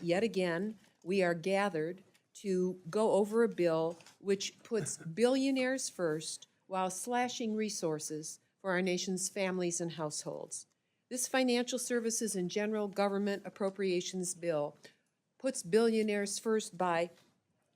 Yet again, we are gathered to go over a bill which puts billionaires first while slashing resources for our nation's families and households. This Financial Services and General Government Appropriations Bill puts billionaires first by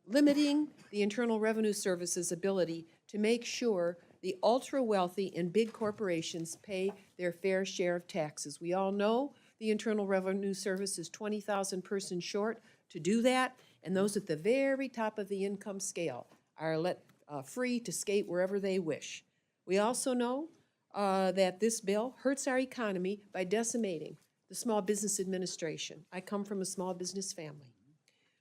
limiting the Internal Revenue Service's ability to make sure the ultra-wealthy and big corporations pay their fair share of taxes. We all know the Internal Revenue Service is 20,000 persons short to do that, and those at the very top of the income scale are let free to skate wherever they wish. We also know that this bill hurts our economy by decimating the Small Business Administration. I come from a small business family.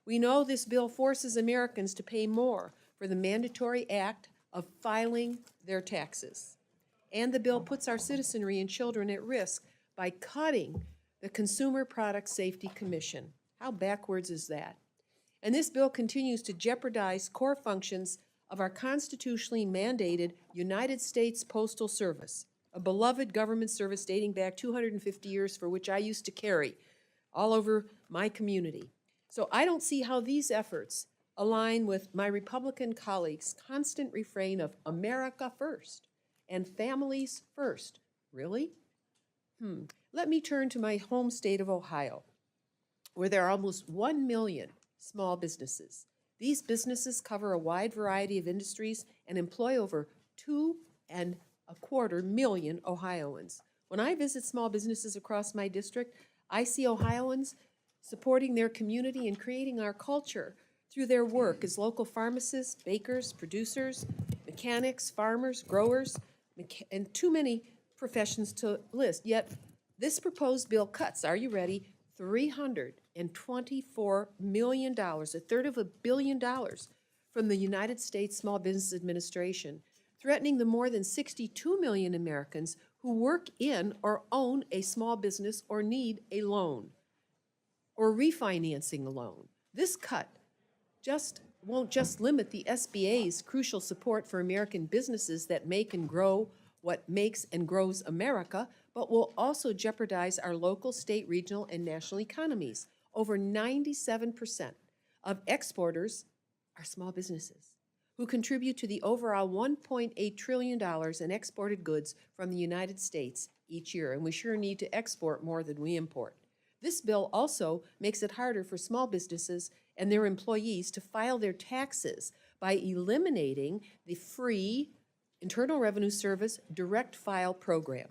We know this bill forces Americans to pay more for the mandatory act of filing their taxes. And the bill puts our citizenry and children at risk by cutting the Consumer Product Safety Commission. How backwards is that? And this bill continues to jeopardize core functions of our constitutionally mandated United States Postal Service, a beloved government service dating back 250 years for which I used to carry all over my community. So I don't see how these efforts align with my Republican colleagues' constant refrain of America first and families first. Really? Let me turn to my home state of Ohio, where there are almost 1 million small businesses. These businesses cover a wide variety of industries and employ over 2.25 million Ohioans. When I visit small businesses across my district, I see Ohioans supporting their community and creating our culture through their work as local pharmacists, bakers, producers, mechanics, farmers, growers, and too many professions to list. Yet this proposed bill cuts, are you ready, $324 million, a third of $1 billion from the United States Small Business Administration, threatening the more than 62 million Americans who work in or own a small business or need a loan or refinancing a loan. This cut won't just limit the SBA's crucial support for American businesses that make and grow what makes and grows America, but will also jeopardize our local, state, regional, and national economies. Over 97% of exporters are small businesses who contribute to the overall $1.8 trillion in exported goods from the United States each year, and we sure need to export more than we import. This bill also makes it harder for small businesses and their employees to file their taxes by eliminating the free Internal Revenue Service Direct File program.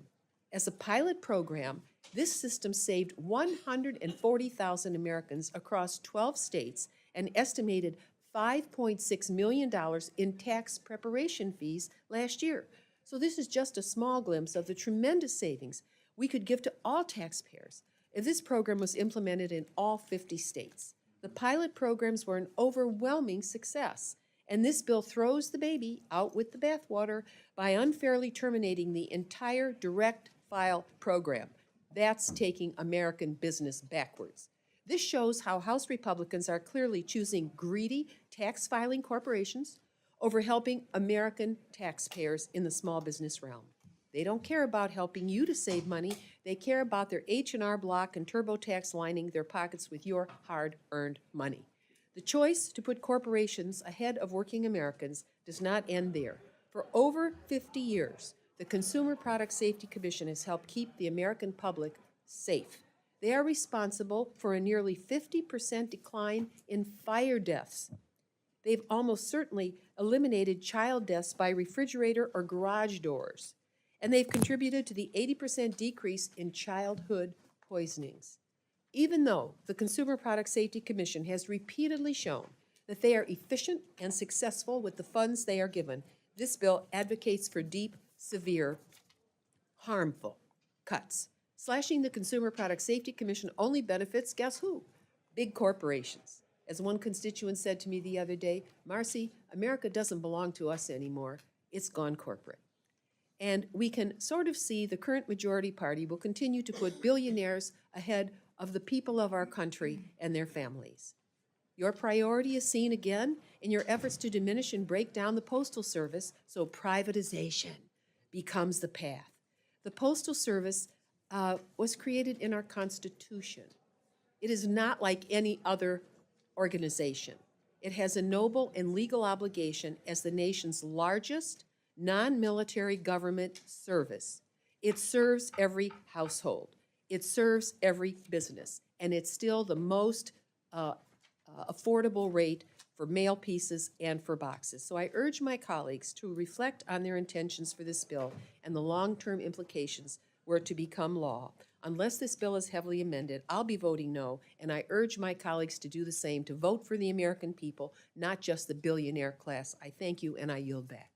As a pilot program, this system saved 140,000 Americans across 12 states an estimated $5.6 million in tax preparation fees last year. So this is just a small glimpse of the tremendous savings we could give to all taxpayers if this program was implemented in all 50 states. The pilot programs were an overwhelming success, and this bill throws the baby out with the bathwater by unfairly terminating the entire direct file program. That's taking American business backwards. This shows how House Republicans are clearly choosing greedy tax filing corporations over helping American taxpayers in the small business realm. They don't care about helping you to save money. They care about their H&R Block and TurboTax lining their pockets with your hard-earned money. The choice to put corporations ahead of working Americans does not end there. For over 50 years, the Consumer Product Safety Commission has helped keep the American public safe. They are responsible for a nearly 50% decline in fire deaths. They've almost certainly eliminated child deaths by refrigerator or garage doors. And they've contributed to the 80% decrease in childhood poisonings. Even though the Consumer Product Safety Commission has repeatedly shown that they are efficient and successful with the funds they are given, this bill advocates for deep, severe, harmful cuts. Slashing the Consumer Product Safety Commission only benefits, guess who? Big corporations. As one constituent said to me the other day, Marcy, America doesn't belong to us anymore. It's gone corporate. And we can sort of see the current majority party will continue to put billionaires ahead of the people of our country and their families. Your priority is seen again in your efforts to diminish and break down the Postal Service so privatization becomes the path. The Postal Service was created in our Constitution. It is not like any other organization. It has a noble and legal obligation as the nation's largest non-military government service. It serves every household. It serves every business. And it's still the most affordable rate for mail pieces and for boxes. So I urge my colleagues to reflect on their intentions for this bill and the long-term implications were it to become law. Unless this bill is heavily amended, I'll be voting no, and I urge my colleagues to do the same, to vote for the American people, not just the billionaire class. I thank you, and I yield back.